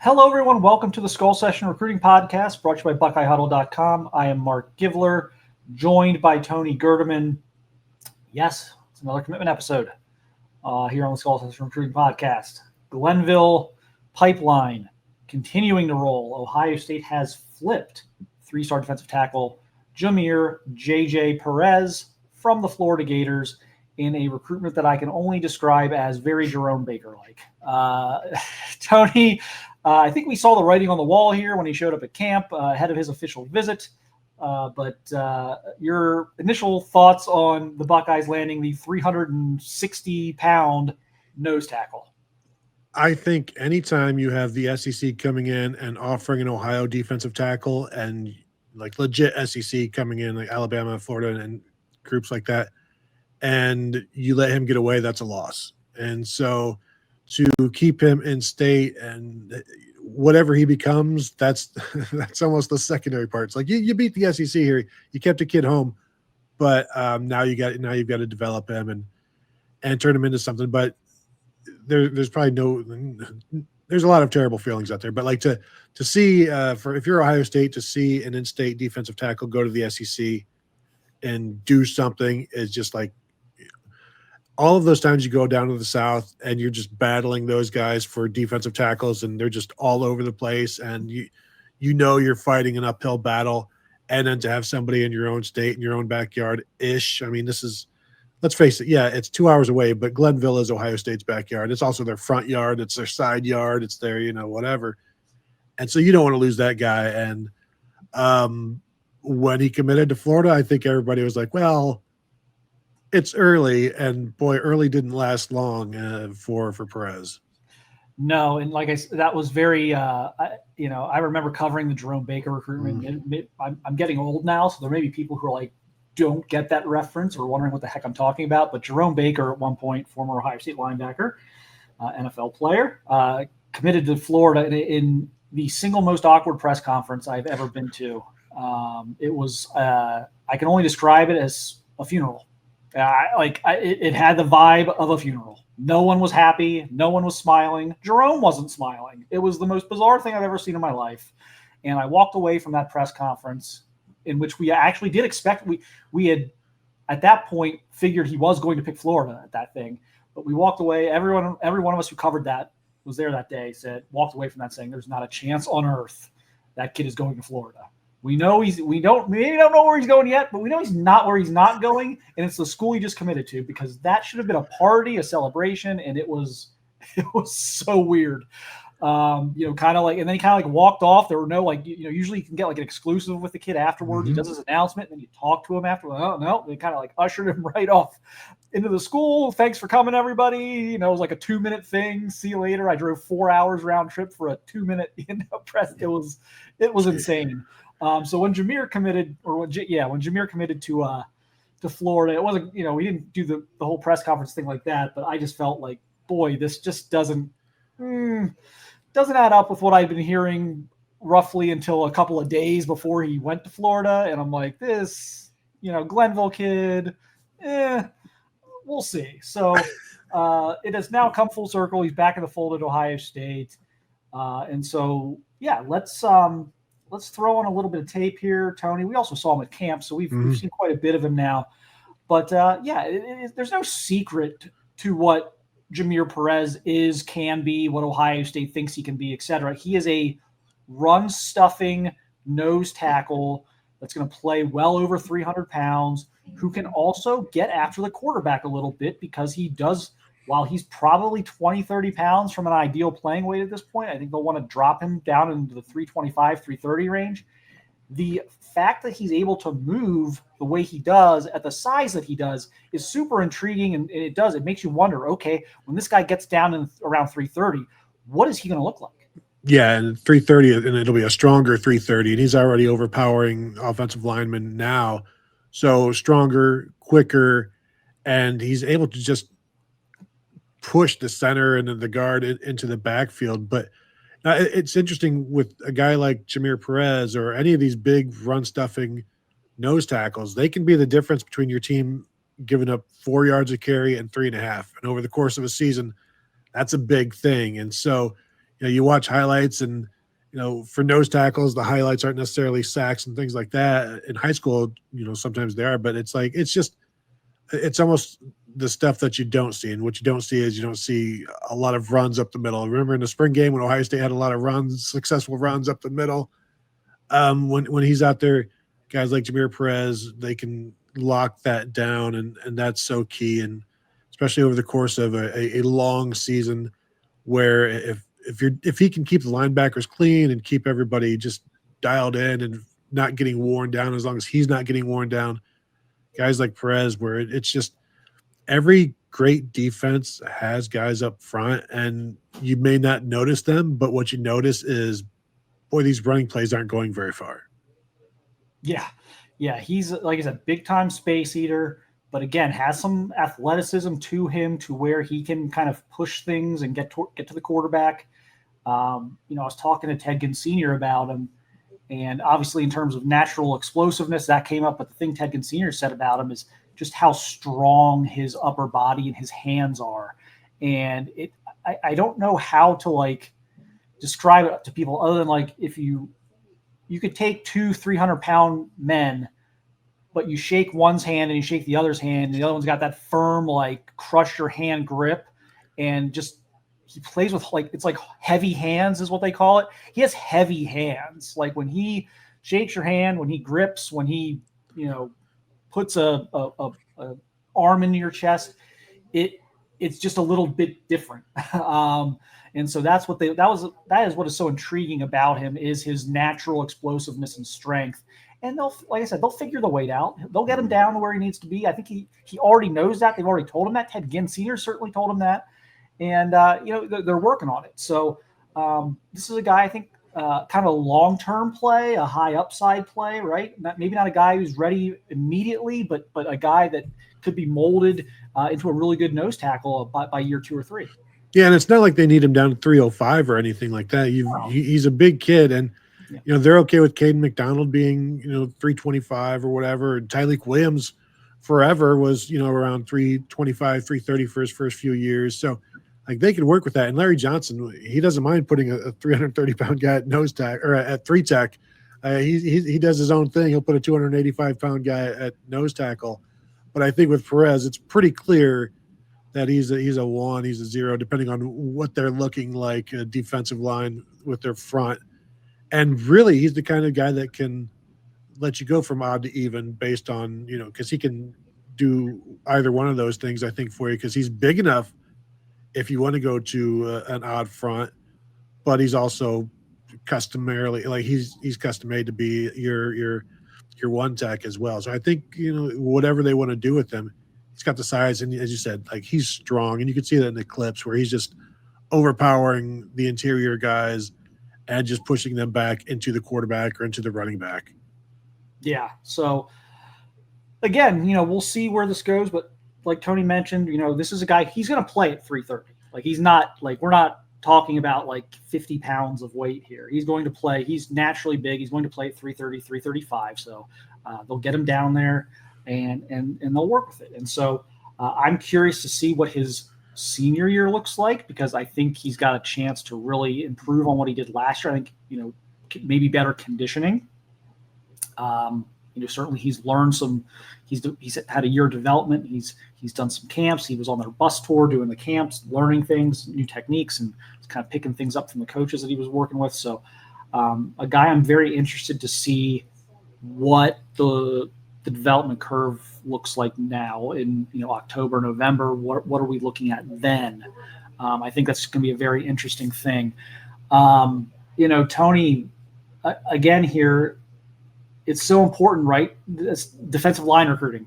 Hello, everyone. Welcome to the Skull Session Recruiting Podcast, brought to you by BuckeyeHuddle.com. I am Mark Givler, joined by Tony Gerdeman. Yes, it's another commitment episode here on the Skull Session Recruiting Podcast. Glenville pipeline continuing to roll. Ohio State has flipped three-star defensive tackle Jamir Perez from the Florida Gators in a recruitment that I can only describe as very Jerome Baker-like. Tony, I think we saw the writing on the wall here when he showed up at camp ahead of his official visit. But your initial thoughts on the Buckeyes landing the 360-pound nose tackle? I think anytime you have the SEC coming in and offering an Ohio defensive tackle and like legit SEC coming in, like Alabama, Florida, and groups like that, and you let him get away, that's a loss. And so to keep him in state and whatever he becomes, that's almost the secondary parts. Like you beat the SEC here, you kept a kid home, but now you've got to develop him and turn him into something. But there's probably there's a lot of terrible feelings out there. But like to see if you're Ohio State, to see an in-state defensive tackle go to the SEC and do something is just like, all of those times you go down to the South and you're just battling those guys for defensive tackles and they're just all over the place and you're fighting an uphill battle, and then to have somebody in your own state, in your own backyard-ish. I mean, this is, let's face it, yeah, it's 2 hours away, but Glenville is Ohio State's backyard. It's also their front yard. It's their side yard. It's their, whatever. And so you don't want to lose that guy. And when he committed to Florida, I think everybody was like, well, it's early, and boy, early didn't last long for Perez. No, and like I said, that was very, I remember covering the Jerome Baker recruitment. I'm getting old now, so there may be people who are like, don't get that reference or wondering what the heck I'm talking about. But Jerome Baker, at one point, former Ohio State linebacker, NFL player, committed to Florida in the single most awkward press conference I've ever been to. It was, I can only describe it as a funeral. It had the vibe of a funeral. No one was happy. No one was smiling. Jerome wasn't smiling. It was the most bizarre thing I've ever seen in my life. And I walked away from that press conference in which we actually did expect, we had at that point figured he was going to pick Florida at that thing. But we walked away. Every one of us who covered that was there that day walked away from that saying there's not a chance on earth that kid is going to Florida. We maybe don't know where he's going yet, but we know he's not where he's not going, and it's the school he just committed to, because that should have been a party, a celebration, and it was so weird. Kind of like, and then he kind of like walked off. There were no usually you can get like an exclusive with the kid afterwards. Mm-hmm. He does his announcement, and then you talk to him after. Oh no, they kind of like ushered him right off into the school. Thanks for coming, everybody. It was like a 2-minute thing. See you later. I drove 4 hours round trip for a 2-minute press. It was insane. So when Jamir committed, when Jamir committed to Florida, it wasn't, we didn't do the whole press conference thing like that, but I just felt like, boy, this just doesn't add up with what I've been hearing roughly until a couple of days before he went to Florida. And I'm like, this, Glenville kid, we'll see. So it has now come full circle. He's back in the fold at Ohio State. And so, yeah, let's throw on a little bit of tape here, Tony. We also saw him at camp, so we've seen quite a bit of him now. But, there's no secret to what Jamir Perez can be, what Ohio State thinks he can be, et cetera. He is a run-stuffing nose tackle that's going to play well over 300 pounds, who can also get after the quarterback a little bit, because he does – while he's probably 20, 30 pounds from an ideal playing weight at this point, I think they'll want to drop him down into the 325, 330 range. The fact that he's able to move the way he does at the size that he does is super intriguing. And it makes you wonder, okay, when this guy gets down in around 330, what is he going to look like? Yeah, and 330, and it'll be a stronger 330, and he's already overpowering offensive linemen now. So stronger, quicker, and he's able to just push the center and then the guard into the backfield. But it's interesting with a guy like Jamir Perez or any of these big run-stuffing nose tackles, they can be the difference between your team giving up 4 yards a carry and 3.5. And over the course of a season, that's a big thing. And so you watch highlights and, for nose tackles, the highlights aren't necessarily sacks and things like that. In high school, sometimes they are, but it's almost the stuff that you don't see. And what you don't see is you don't see a lot of runs up the middle. Remember in the spring game when Ohio State had a lot of runs, successful runs up the middle? When he's out there, guys like Jamir Perez, they can lock that down, and that's so key. And especially over the course of a long season, where if he can keep the linebackers clean and keep everybody just dialed in and not getting worn down, as long as he's not getting worn down, guys like Perez, where it's just every great defense has guys up front, and you may not notice them, but what you notice is, boy, these running plays aren't going very far. Yeah. He's, like I said, big time space eater, but again, has some athleticism to him to where he can kind of push things and get to the quarterback. I was talking to Ted Ginn Sr. about him, and obviously in terms of natural explosiveness, that came up. But the thing Ted Ginn Sr. said about him is just how strong his upper body and his hands are. And I don't know how to describe it to people other than if you could take 200-300-pound men, but you shake one's hand and you shake the other's hand, and the other one's got that firm, crush your hand grip, and just he plays with it's like heavy hands is what they call it. He has heavy hands. When he shakes your hand, when he grips, when he puts a arm into your chest, it's just a little bit different. And so that is what is so intriguing about him, is his natural explosiveness and strength. And they'll figure the weight out. They'll get him down to where he needs to be. I think he already knows that. They've already told him that. Ted Ginn Sr. certainly told him that. And, they're working on it. So this is a guy, I think, kind of a long-term play, a high upside play, right? Maybe not a guy who's ready immediately, but a guy that could be molded into a really good nose tackle by year 2 or 3. Yeah, and it's not like they need him down to 305 or anything like that. He's a big kid, and they're okay with Caden McDonald being 325 or whatever. And Tyleik Williams forever was around 325, 330 for his first few years. So they could work with that. And Larry Johnson, he doesn't mind putting a 330-pound guy at nose tack or at 3-tech. He does his own thing. He'll put a 285-pound guy at nose tackle. But I think with Perez, it's pretty clear that he's a 1, he's a 0, depending on what they're looking like, a defensive line with their front. And really, he's the kind of guy that can let you go from odd to even based on, because he can do either one of those things, I think, for you, because he's big enough if you want to go to an odd front, but he's also customarily, he's custom made to be your 1-tech as well. So I think, whatever they want to do with him, he's got the size, and as you said, he's strong, and you can see that in the clips where he's just overpowering the interior guys and just pushing them back into the quarterback or into the running back. Yeah. So again, we'll see where this goes, but like Tony mentioned, this is a guy, he's going to play at 330. He's not we're not talking about 50 pounds of weight here. He's going to play. He's naturally big. He's going to play at 330, 335. So they'll get him down there and they'll work with it. And so I'm curious to see what his senior year looks like, because I think he's got a chance to really improve on what he did last year. I think, maybe better conditioning. Certainly he's learned he's had a year of development. He's done some camps. He was on their bus tour doing the camps, learning things, new techniques, and kind of picking things up from the coaches that he was working with. So a guy I'm very interested to see what the development curve looks like now in October, November. What are we looking at then? I think that's going to be a very interesting thing. Tony, again here, it's so important, right? This defensive line recruiting.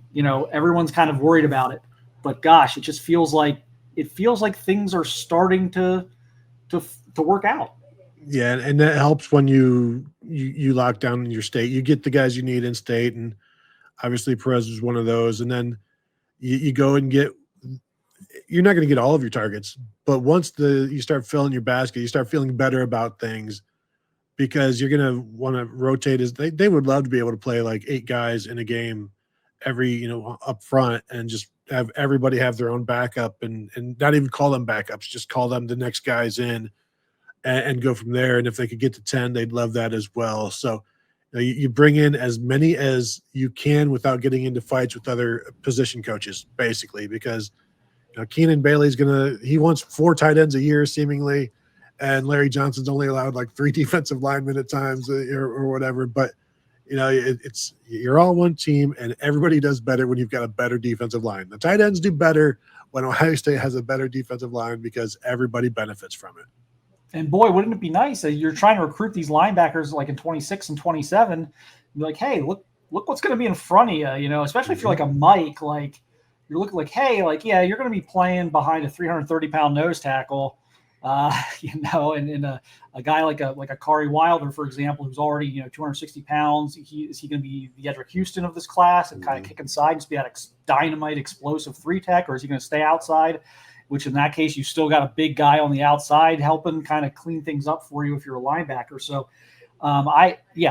Everyone's kind of worried about it, but gosh, it just feels like things are starting to work out. Yeah, and that helps when you lock down in your state. You get the guys you need in state, and obviously Perez was one of those. And then you go and get. You're not going to get all of your targets, but once you start filling your basket, you start feeling better about things, because you're going to want to rotate. They would love to be able to play 8 guys in a game every, up front, and just have everybody have their own backup and not even call them backups, just call them the next guys in. and go from there. And if they could get to 10, they'd love that as well. So you bring in as many as you can without getting into fights with other position coaches, basically, because Keenan Bailey's he wants 4 tight ends a year seemingly, and Larry Johnson's only allowed like 3 defensive linemen at times or whatever. But you're all one team, and everybody does better when you've got a better defensive line. The tight ends do better when Ohio State has a better defensive line because everybody benefits from it. And boy, wouldn't it be nice that you're trying to recruit these linebackers like in 26 and 27? You're like, hey, look what's going to be in front of you, especially if you're like a Mike, like you're looking like, hey, like, yeah, you're going to be playing behind a 330-pound nose tackle, and a guy like a Kari Wilder, for example, who's already, 260 pounds. Is he going to be the Edric Houston of this class and kind of kick inside and just be that dynamite explosive 3-tech, or is he going to stay outside? Which in that case, you still got a big guy on the outside helping kind of clean things up for you if you're a linebacker. So,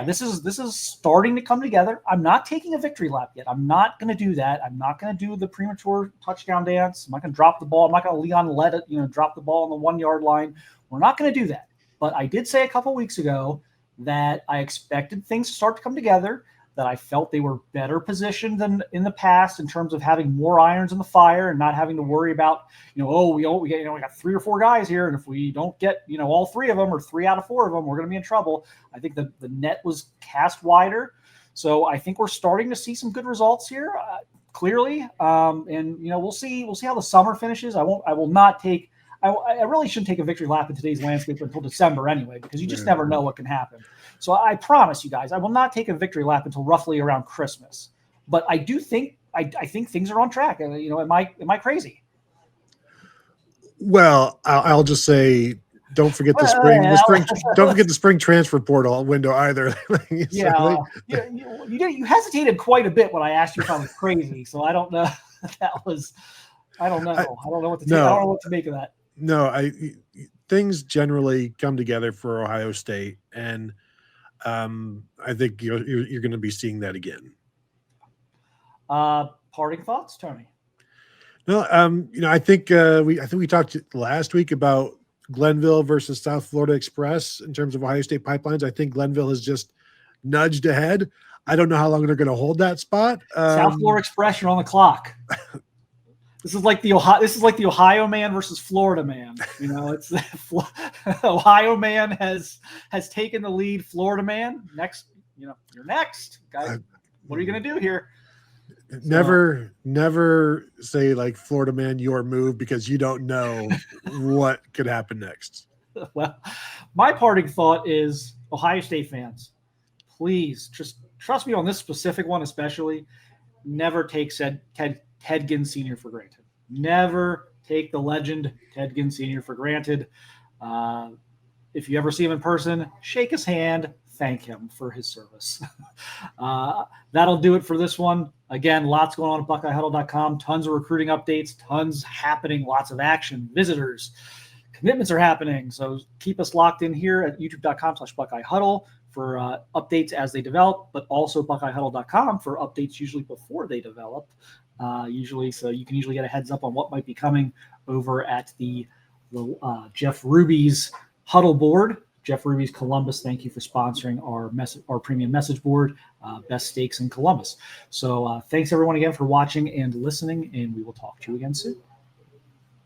this is starting to come together. I'm not taking a victory lap yet. I'm not going to do that. I'm not going to do the premature touchdown dance. I'm not going to drop the ball. I'm not going to Leon let it, drop the ball on the 1 yard line. We're not going to do that. But I did say a couple weeks ago that I expected things to start to come together, that I felt they were better positioned than in the past in terms of having more irons in the fire and not having to worry about, we got 3 or 4 guys here, and if we don't get, all 3 of them or 3 out of 4 of them, we're going to be in trouble. I think the net was cast wider. So I think we're starting to see some good results here, clearly. And we'll see how the summer finishes. I really shouldn't take a victory lap in today's landscape until December anyway, because you just never know what can happen. So I promise you guys, I will not take a victory lap until roughly around Christmas. But I do think I think things are on track. Am I crazy? Well, I'll just say, don't forget the spring. Don't forget the spring transfer portal window either. You hesitated quite a bit when I asked you if I was crazy. So I don't know. I don't know. I don't know what to take. I don't know what to make of that. No, things generally come together for Ohio State, and I think you're going to be seeing that again. Parting thoughts, Tony? No, I think we talked last week about Glenville versus South Florida Express in terms of Ohio State pipelines. I think Glenville has just nudged ahead. I don't know how long they're going to hold that spot. South Florida Express, you're on the clock. This is like the Ohio man versus Florida man. It's Ohio man has taken the lead. Florida man next. You're next, guys. What are you going to do here? Never say like Florida man your move, because you don't know what could happen next. Well, my parting thought is, Ohio State fans, please just trust me on this specific one, especially. Never take Ted Ginn Sr. for granted. Never take the legend Ted Ginn Sr. for granted. If you ever see him in person, shake his hand, thank him for his service. That'll do it for this one. Again, lots going on at BuckeyeHuddle.com. Tons of recruiting updates, tons happening, lots of action, visitors, commitments are happening. So keep us locked in here at youtube.com/BuckeyeHuddle for updates as they develop, but also BuckeyeHuddle.com for updates usually before they develop. So you can usually get a heads up on what might be coming over at the Jeff Ruby's Huddle board. Jeff Ruby's Columbus, thank you for sponsoring our premium message board, Best Steaks in Columbus. So thanks everyone again for watching and listening, and we will talk to you again soon.